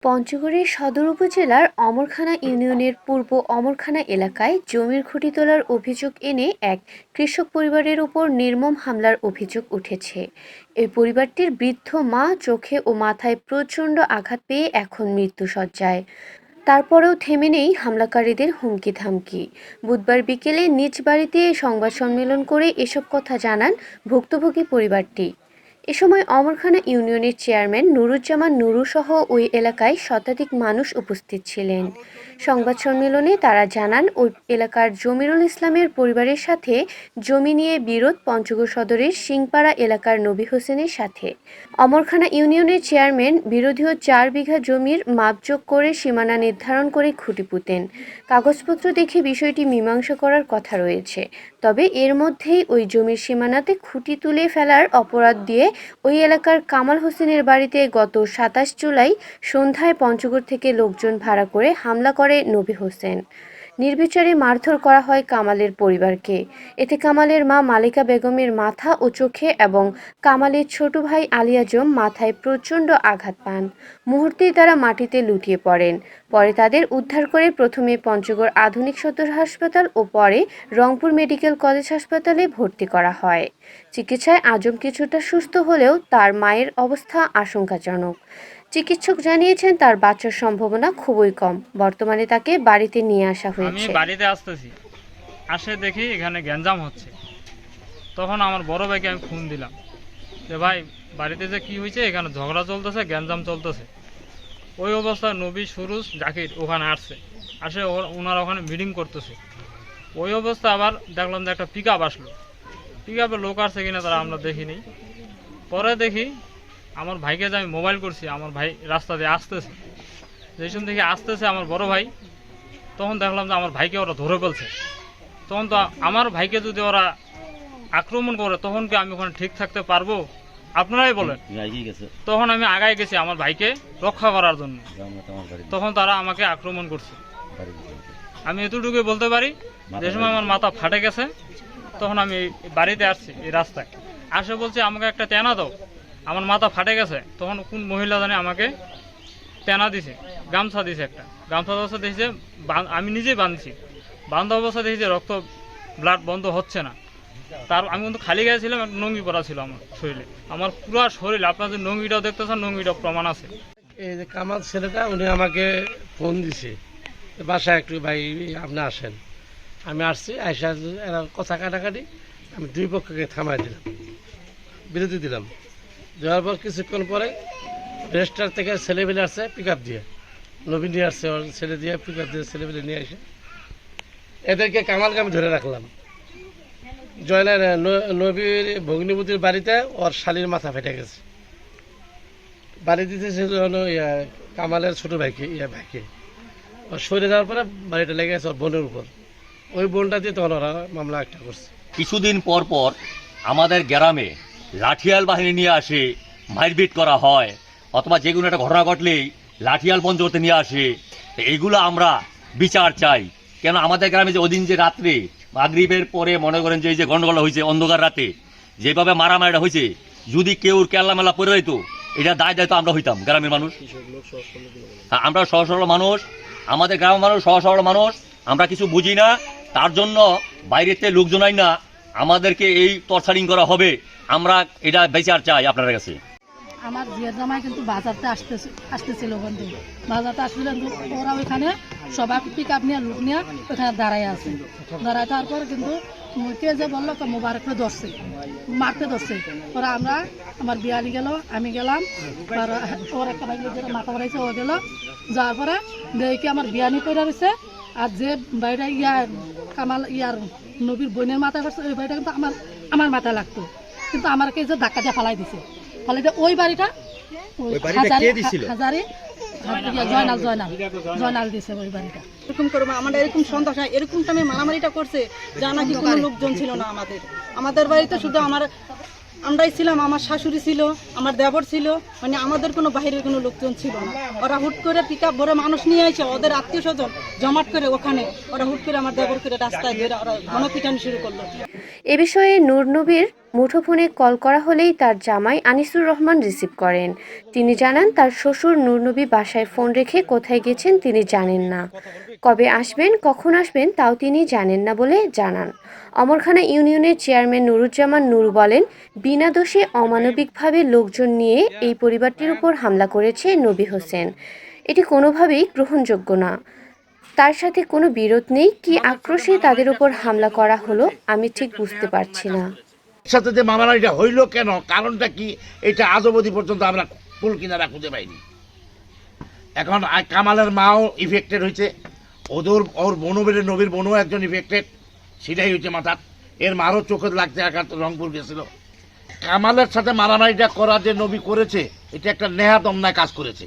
পঞ্চগড়ের সদর উপজেলার অমরখানা ইউনিয়নের পূর্ব অমরখানা এলাকায় জমির খুঁটি তোলার অভিযোগ এনে এক কৃষক পরিবারের উপর নির্মম হামলার অভিযোগ উঠেছে। এই পরিবারটির বৃদ্ধ মা চোখে ও মাথায় প্রচণ্ড আঘাত পেয়ে এখন মৃত্যুশয্যায়। তারপরেও থেমে নেই হামলাকারীদের হুমকি ধামকি। বুধবার বিকেলে নিজ বাড়িতে সংবাদ সম্মেলন করে এসব কথা জানান ভুক্তভোগী পরিবারটি। এ সময় অমরখানা ইউনিয়নের চেয়ারম্যান নুরুজ্জামান নুরু সহ ওই এলাকায় শতাধিক মানুষ উপস্থিত ছিলেন। সংবাদ সম্মেলনে তারা জানান, ওই এলাকার জমিরুল ইসলামের পরিবারের সাথে জমি নিয়ে বিরোধ পঞ্চগড় সদরের সিংপাড়া এলাকার নবী হোসেনের সাথে। অমরখানা ইউনিয়নের চেয়ারম্যান বিরোধীয় 4 বিঘা জমির মাপজোক করে সীমানা নির্ধারণ করে খুঁটি পুঁতেন। কাগজপত্র দেখে বিষয়টি মীমাংসা করার কথা রয়েছে, তবে এর মধ্যেই ওই জমির সীমানাতে খুঁটি তুলে ফেলার অপরাধ দিয়ে ওই এলাকার কামাল হোসেনের বাড়িতে গত 27 জুলাই সন্ধ্যায় পঞ্চগড় থেকে লোকজন ভাড়া করে হামলা করে নবী হোসেন। নির্বিচারে মারধর করা হয় কামালের পরিবারকে। এতে কামালের মা মালিকা বেগমের মাথা ও চোখে এবং কামালের ছোট ভাই আলী আজম মাথায় প্রচণ্ড আঘাত পান। মুহূর্তেই তারা মাটিতে লুটিয়ে পড়েন। পরে তাদের উদ্ধার করে প্রথমে পঞ্চগড় আধুনিক সদর হাসপাতাল ও পরে রংপুর মেডিকেল কলেজ হাসপাতালে ভর্তি করা হয়। চিকিৎসায় আজম কিছুটা সুস্থ হলেও তার মায়ের অবস্থা আশঙ্কাজনক। চিকিৎসক জানিয়েছেন তার বাঁচার সম্ভাবনা খুবই কম। বর্তমানে তাকে বাড়িতে নিয়ে আসা হয়েছে। আমি বাড়িতে আসতেছি, আসে দেখি এখানে গ্যাঞ্জাম হচ্ছে। তখন আমার বড় ভাইকে আমি ফোন দিলাম যে ভাই বাড়িতে যে কি হয়েছে, এখানে ঝগড়া চলতেছে, গ্যাঞ্জাম চলতেছে। ওই অবস্থায় নবী, সুরুজ, জাকির ওখানে আসছে, আসে ওনারা ওখানে মিটিং করতেছে। ওই অবস্থা আবার দেখলাম যে একটা পিক আপ আসলো। পিক আপে লোক আসছে কিনা তারা আমরা দেখিনি। পরে দেখি আমার ভাইকে যে আমি মোবাইল করছি, আমার ভাই রাস্তা দিয়ে আসতেছে। যেই সময় দেখি আসতেছে আমার বড় ভাই, তখন দেখলাম যে আমার ভাইকে ওরা ধরে ফেলছে। তখন তো আমার ভাইকে যদি ওরা আক্রমণ করে তখন কি আমি ওখানে ঠিক থাকতে পারবো? আপনারাই বলেন। তখন আমি আগায় গেছি আমার ভাইকে রক্ষা করার জন্য। তখন তারা আমাকে আক্রমণ করছে। আমি এতটুকুই বলতে পারি, যে সময় আমার মাথা ফাটে গেছে তখন আমি বাড়িতে আসছি, এই রাস্তায় আসে বলছি আমাকে একটা তেনা দাও, আমার মাথা ফাটে গেছে। তখন কোন মহিলা জানে আমাকে তেনা দিছে, গামছা দিছে, একটা গামছা অবস্থা দেখছে, আমি নিজেই বাঁধছি। বান্ধব অবস্থা দেখছি রক্ত, ব্লাড বন্ধ হচ্ছে না। তার আমি কিন্তু খালি গায়ে ছিলাম, একটা নঙ্গি পরা ছিল আমার শরীরে, আমার পুরো শরীরে। আপনার যে নঙ্গিটাও দেখতেছেন, নঙ্গিটাও প্রমাণ আছে। এই যে কামাল ছেলেটা, উনি আমাকে ফোন দিছে বাসায় একটু, ভাই আপনি আসেন। আমি আসছি, আইসা এরা কথা কাটাকাটি, আমি দুই পক্ষকে থামাই দিলাম, বিরতি দিলাম। দেওয়ার পর কিছুক্ষণ পরে রেস্টার থেকে ছেলেবেলে আসছে পিক আপ দিয়ে, নবী নিয়ে আসছে, ওর ছেলে দিয়ে পিক আপ দিয়ে ছেলেবেলে নিয়ে আসে। এদেরকে কামালকে আমি ধরে রাখলাম। জয়নার নবীর ভগ্নিপতির বাড়িতে ওর শালির মাথা ফেটে গেছে। বাড়ি দিতে কামালের ছোট ভাইকে, ভাইকে ওর সরে যাওয়ার পরে বাড়িটা লেগে গেছে ওর বোনের উপর। ওই বোনটা দিয়ে তখন ওরা মামলা একটা করছে। কিছুদিন পর পর আমাদের গ্রামে লাঠিয়াল বাহিনী নিয়ে আসে, মারপিট করা হয়, অথবা যে কোনো একটা ঘটনা ঘটলেই লাঠিয়াল বন্ধ করতে নিয়ে আসে। এইগুলো আমরা বিচার চাই। কেন আমাদের গ্রামে যে ওদিন যে রাত্রে মাগরিবের পরে মনে করেন যে এই যে গন্ডগোল হয়েছে, অন্ধকার রাতে যেভাবে মারামারিটা হয়েছে, যদি কেউ কেল্লা মেলা পরে হইতো, এটা দায় তো আমরা হইতাম গ্রামের মানুষ। আমরা সহজ সরল মানুষ, আমাদের গ্রামের মানুষ সহজ সরল মানুষ, আমরা কিছু বুঝি না। তার জন্য বাইরেতে লোকজন আই না আমাদেরকে এই টর্চারিং করা হবে। আমরা এটা বিচার চাই আপনার কাছে। আমার জিয়ার জামাই কিন্তু বাজারতে আসতেছিল, বন্ধু বাজারতে আসছিল, ওরা ওইখানে সবাই পিক আপ নিয়ে লোক নিয়ে ওখানে দাঁড়ায় আছে। দাঁড়ায় তারপর কিন্তু কে যে বললো মোবারককে ধরছে, মারতে ধরছে। ওরা আমার বিয়ালি গেল, আমি গেলাম, ওর একটা ভাই যেটা মাথা বাড়াইছে ও গেল। যাওয়ার পরে দেখি আমার বিয়ানি করে রয়েছে, আর যে বাড়িটা কামাল নবীর বোনের মাথায় পড়ছে, ওই বাড়িটা কিন্তু আমার মাথায় লাগতো, কিন্তু আমাকে যে ধাক্কা দিয়ে ফালাই দিছে। ফলে ওই বাড়িটা হাজারে জয়নাল দিছে ওই বাড়িটা। এরকম করবো আমাদের, এরকম সন্ত্রাস, এরকম টাইমে মারামারিটা করছে যা নাকি কোনো লোকজন ছিল না আমাদের বাড়িতে। শুধু আমার আমরাই ছিলাম, আমার শাশুড়ি ছিল, আমার দেবর ছিল, মানে আমাদের কোনো বাইরের কোনো লোকজন ছিল না। ওরা হুট করে পিক আপ ভরে মানুষ নিয়ে আসে, ওদের আত্মীয় স্বজন জমাট করে ওখানে ওরা হুট করে আমার দেবর করে রাস্তায় ধরে ওরা গণপিটানি শুরু করলো। এ বিষয়ে নূরনবীর মুঠোফোনে কল করা হলেই তার জামাই আনিসুর রহমান রিসিভ করেন। তিনি জানান তার শ্বশুর নূরনবী বাসায় ফোন রেখে কোথায় গেছেন তিনি জানেন না, কবে আসবেন কখন আসবেন তাও তিনি জানেন না বলে জানান। অমরখানা ইউনিয়নের চেয়ারম্যান নুরুজ্জামান নুরু বলেন, বিনা দোষে অমানবিকভাবে লোকজন নিয়ে এই পরিবারটির উপর হামলা করেছে নবী হোসেন। এটি কোনোভাবেই গ্রহণযোগ্য না। তার সাথে কোনো বিরোধ নেই, কি আক্রোশে তাদের উপর হামলা করা হলো আমি ঠিক বুঝতে পারছি না। সাথে যে মারামারিটা হইলো কেন, কারণটা কি, এটা আজ অবধি পর্যন্ত আমরা কুল কিনারা খুঁজে পাইনি। এখন কামালের মাও ইফেক্টেড হয়েছে, ওর বোনবের নবীর বোনও একজন ইফেক্টেড, সেটাই হয়েছে মাথার। এর মারও চোখে লাগতে আঘাত, রংপুর গেছিল। কামালের সাথে মারামারিটা করা যে নবী করেছে, এটা একটা নেহাত অন্যায় কাজ করেছে।